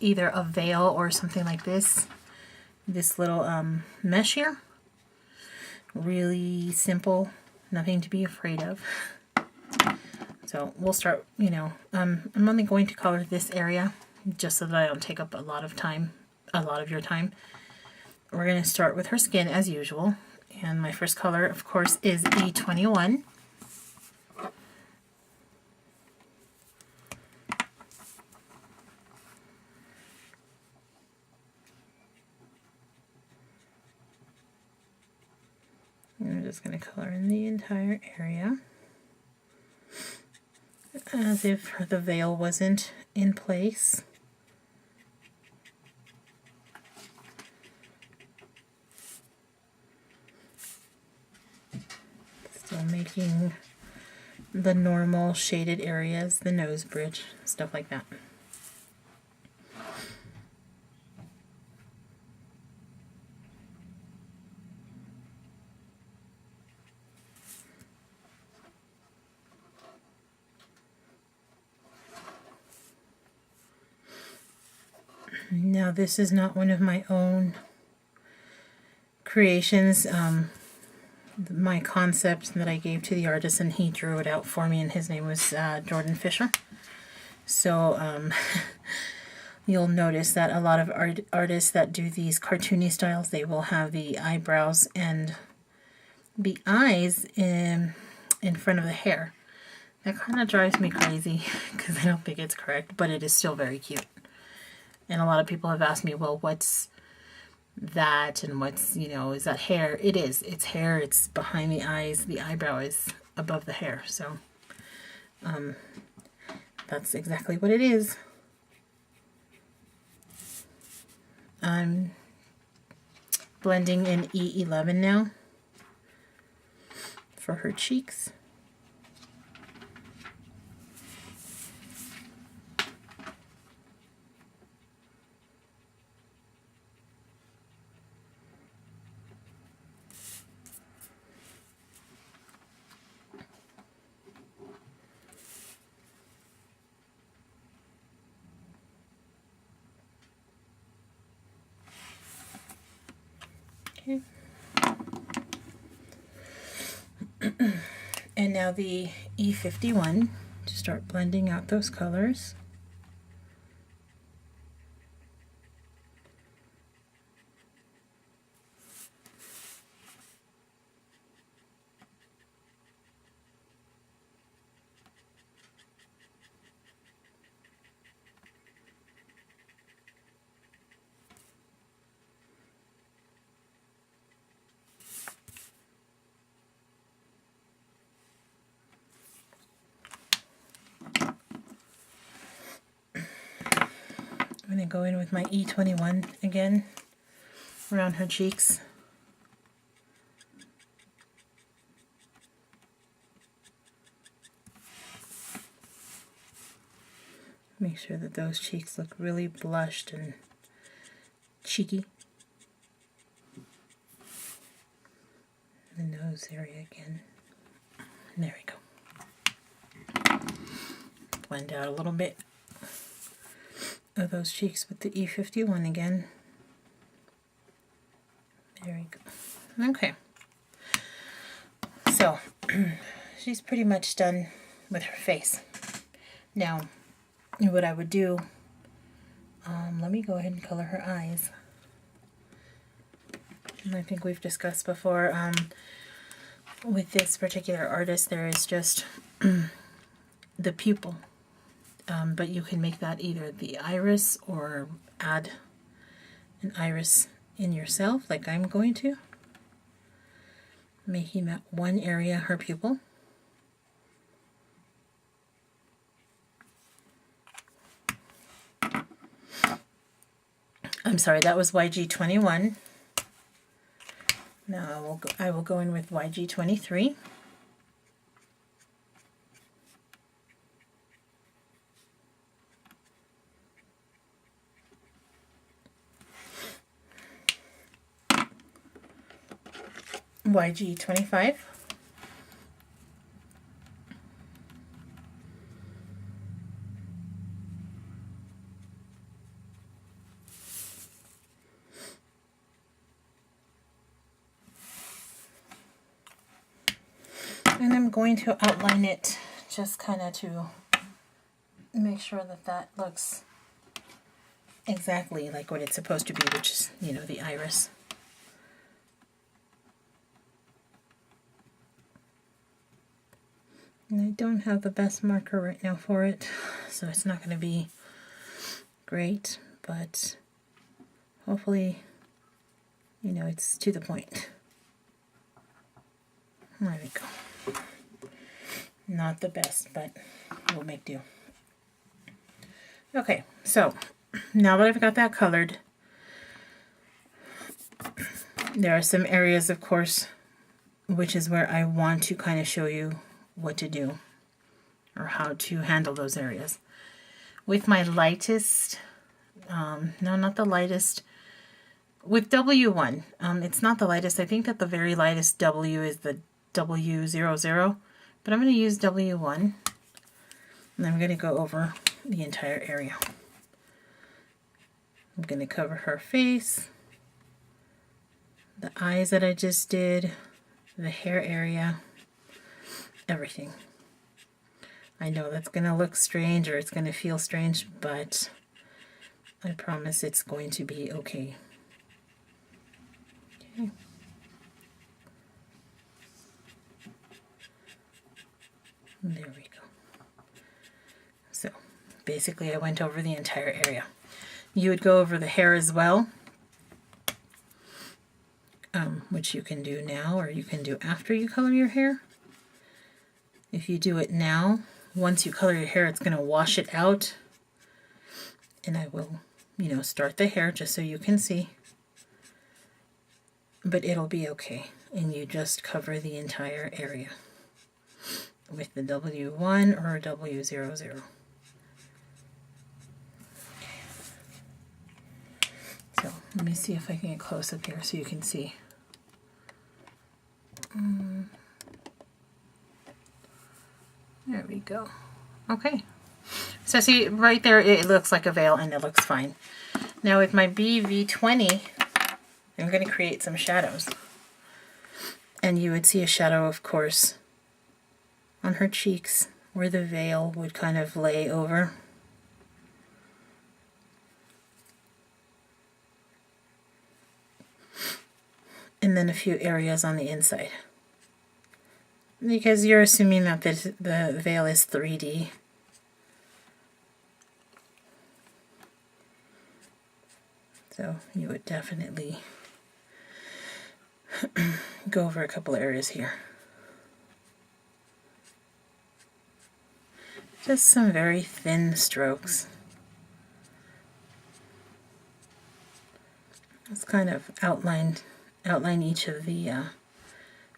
either a veil or something like this little mesh here. Really simple, nothing to be afraid of. So we'll start, you know, I'm only going to color this area just so that I don't take up a lot of your time. We're going to start with her skin as usual, and my first color, of course, is E21. I'm just going to color in the entire area as if the veil wasn't in place. Still making the normal shaded areas, the nose bridge, stuff like that. Now this is not one of my own creations. My concept that I gave to the artist, and he drew it out for me, and his name was Jordan Fisher. So you'll notice that a lot of artists that do these cartoony styles, they will have the eyebrows and the eyes in front of the hair. That kind of drives me crazy because I don't think it's correct, but it is still very cute. And a lot of people have asked me, well, what's that, and what's, you know, is that hair? It is. It's hair. It's behind the eyes. The eyebrow is above the hair. So that's exactly what it is. I'm blending in E11 now for her cheeks. Okay. And now the E51 to start blending out those colors. I'm going to go in with my E21 again around her cheeks. Make sure that those cheeks look really blushed and cheeky. The nose area again. And there we go. Blend out a little bit of those cheeks with the E51 again. There we go. Okay. So, she's pretty much done with her face. Now, what I would do, let me go ahead and color her eyes. And I think we've discussed before, with this particular artist, there is just the pupil. But you can make that either the iris or add an iris in yourself, like I'm going to. Making that one area her pupil. I'm sorry, that was YG21. Now I will go in with YG23. YG25. I'm going to outline it just kind of to make sure that that looks exactly like what it's supposed to be, which is, you know, the iris. And I don't have the best marker right now for it, so it's not going to be great, but hopefully, you know, it's to the point. There we go. Not the best, but we'll make do. Okay, so now that I've got that colored, there are some areas, of course, which is where I want to kind of show you what to do or how to handle those areas. With my lightest, no, not the lightest, with W1, it's not the lightest. I think that the very lightest W is the W00, but I'm going to use W1, and I'm going to go over the entire area. I'm going to cover her face, the eyes that I just did, the hair area, everything. I know that's going to look strange or it's going to feel strange, but I promise it's going to be okay. Okay. There we go. So basically I went over the entire area. You would go over the hair as well, which you can do now or you can do after you color your hair. If you do it now, once you color your hair, it's going to wash it out. And I will, you know, start the hair just so you can see. But it'll be okay. And you just cover the entire area with the W1 or W00. So let me see if I can get close up here so you can see. There we go. Okay. So see, right there it looks like a veil and it looks fine. Now with my BV20, I'm going to create some shadows. And you would see a shadow, of course, on her cheeks where the veil would kind of lay over. And then a few areas on the inside. Because you're assuming that the veil is 3D. So you would definitely go over a couple areas here. Just some very thin strokes. Let's kind of outline each of the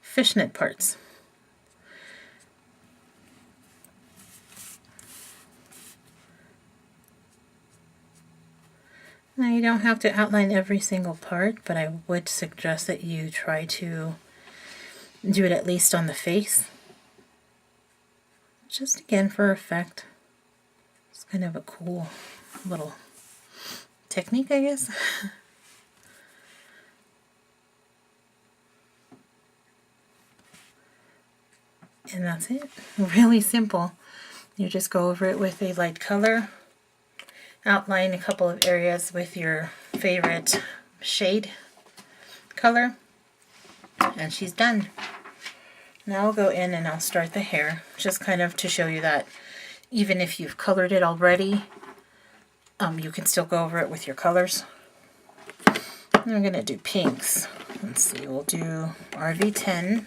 fishnet parts. Now you don't have to outline every single part, but I would suggest that you try to do it at least on the face. Just again for effect. It's kind of a cool little technique, I guess. And that's it. Really simple. You just go over it with a light color. Outline a couple of areas with your favorite shade color, and she's done. Now I'll go in and I'll start the hair, just kind of to show you that even if you've colored it already, you can still go over it with your colors. And I'm going to do pinks. Let's see, we'll do RV10.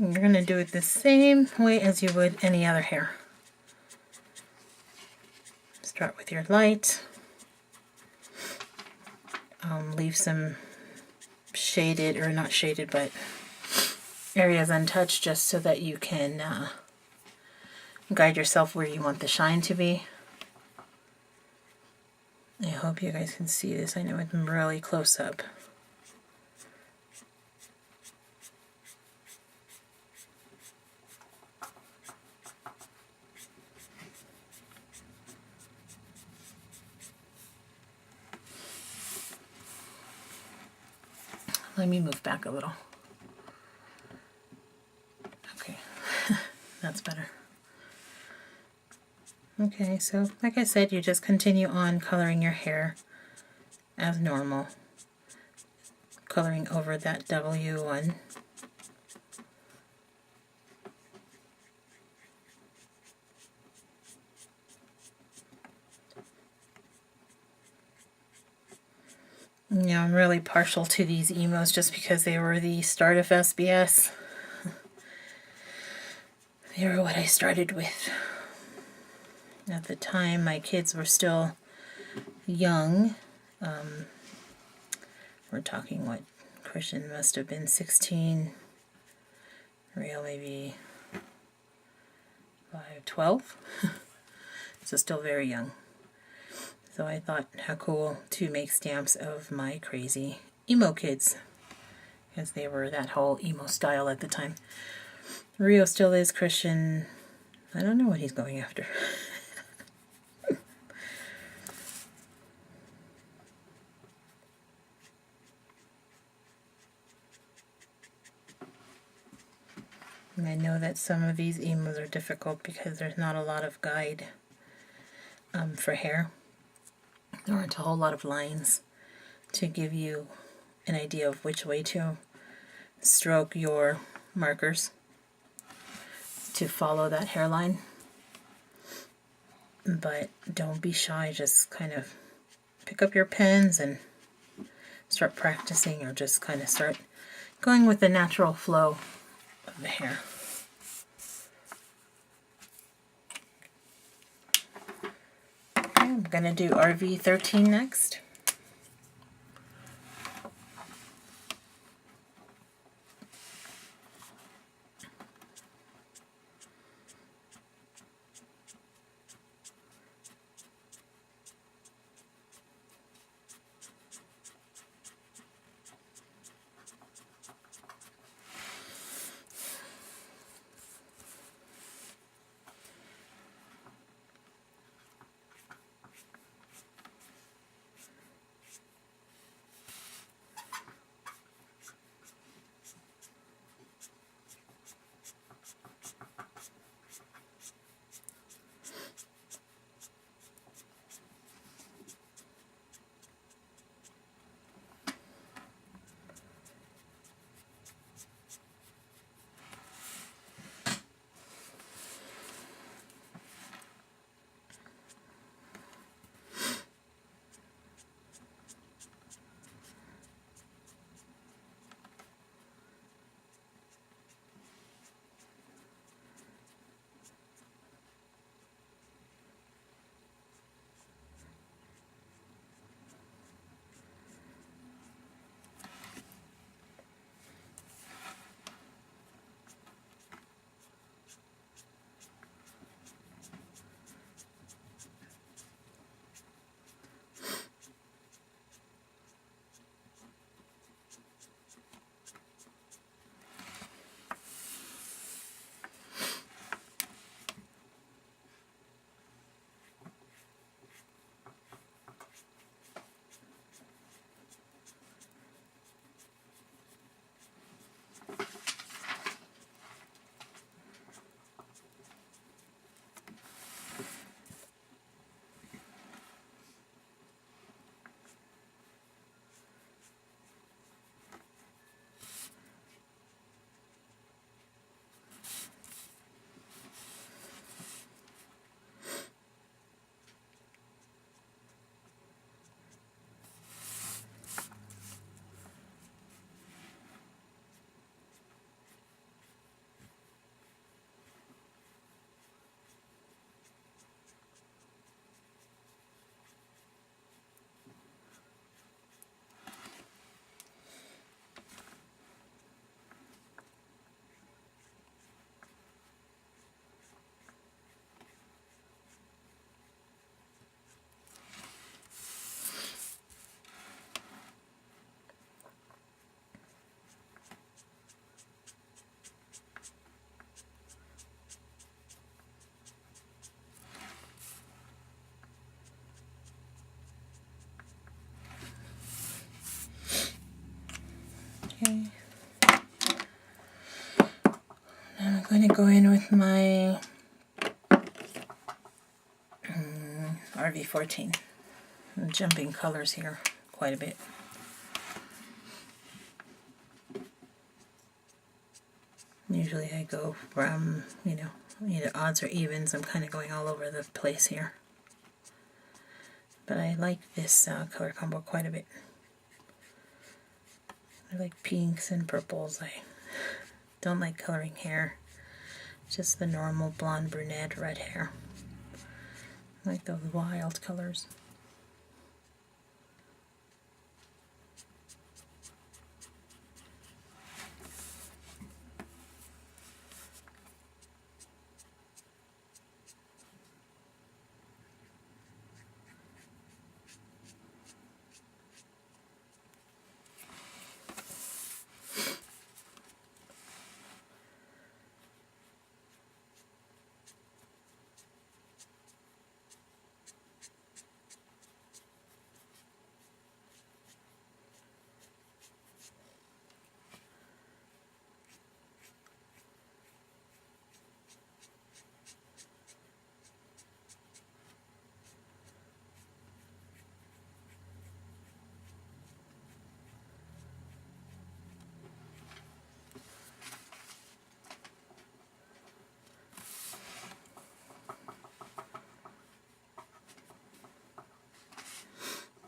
You're going to do it the same way as you would any other hair. Start with your light. Leave some shaded, or not shaded, but areas untouched just so that you can guide yourself where you want the shine to be. I hope you guys can see this. I know it's really close up. Let me move back a little. Okay, that's better. Okay, so like I said, you just continue on coloring your hair as normal, coloring over that W1. Yeah, I'm really partial to these emos just because they were the start of SBS. They were what I started with. At the time, my kids were still young. We're talking, what, Christian must have been 16, Rio maybe 12. So still very young. So I thought how cool to make stamps of my crazy emo kids, because they were that whole emo style at the time. Rio still is. Christian, I don't know what he's going after. And I know that some of these emos are difficult because there's not a lot of guide for hair. There aren't a whole lot of lines to give you an idea of which way to stroke your markers to follow that hairline. But don't be shy, just kind of pick up your pens and start practicing, or just kind of start going with the natural flow of the hair. Okay, I'm going to do RV13 next. going to go in with my RV14. I'm jumping colors here quite a bit. Usually I go from, either odds or evens. I'm kind of going all over the place here. But I like this color combo quite a bit. I like pinks and purples. I don't like coloring hair. Just the normal blonde, brunette, red hair. I like those wild colors.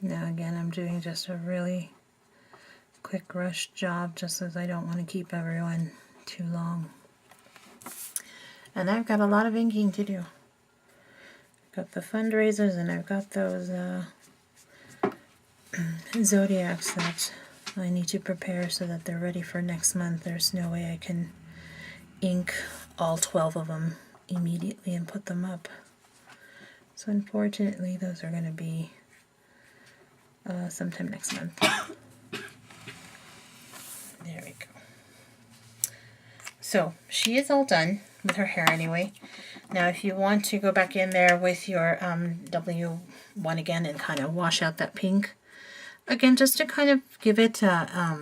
Now again, I'm doing just a really quick rush job just as I don't want to keep everyone too long. And I've got a lot of inking to do. I've got the fundraisers and I've got those zodiacs that I need to prepare so that they're ready for next month. There's no way I can ink all 12 of them immediately and put them up. So unfortunately, those are going to be sometime next month. There we go. So she is all done with her hair anyway. Now if you want to go back in there with your W1 again and kind of wash out that pink, again just to kind of give it a,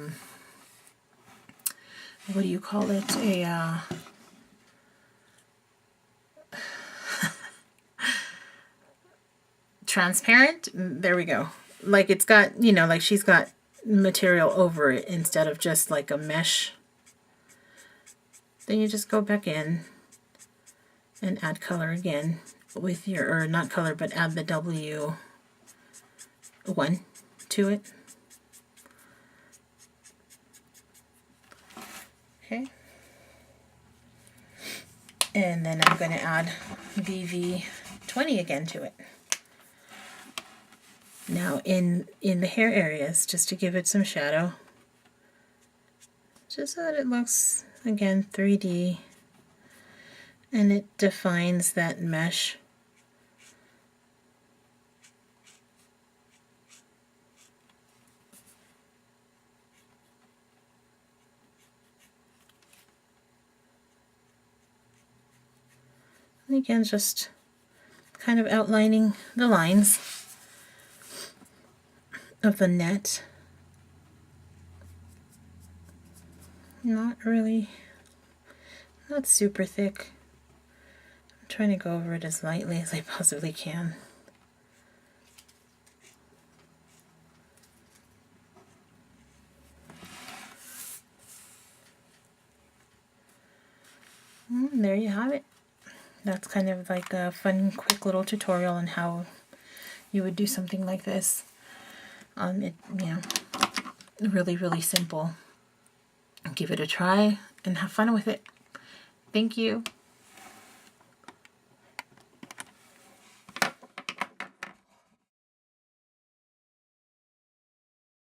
what do you call it, a transparent, there we go. Like it's got, like she's got material over it instead of just like a mesh. Then you just go back in and add color again with your, or not color, but add the W1 to it. Okay. And then I'm going to add BV20 again to it. Now in the hair areas, just to give it some shadow, just so that it looks, again, 3D, and it defines that mesh. And again, just kind of outlining the lines of the net. Not super thick. I'm trying to go over it as lightly as I possibly can. And there you have it. That's kind of like a fun, quick little tutorial on how you would do something like this. Really, really simple. Give it a try and have fun with it. Thank you.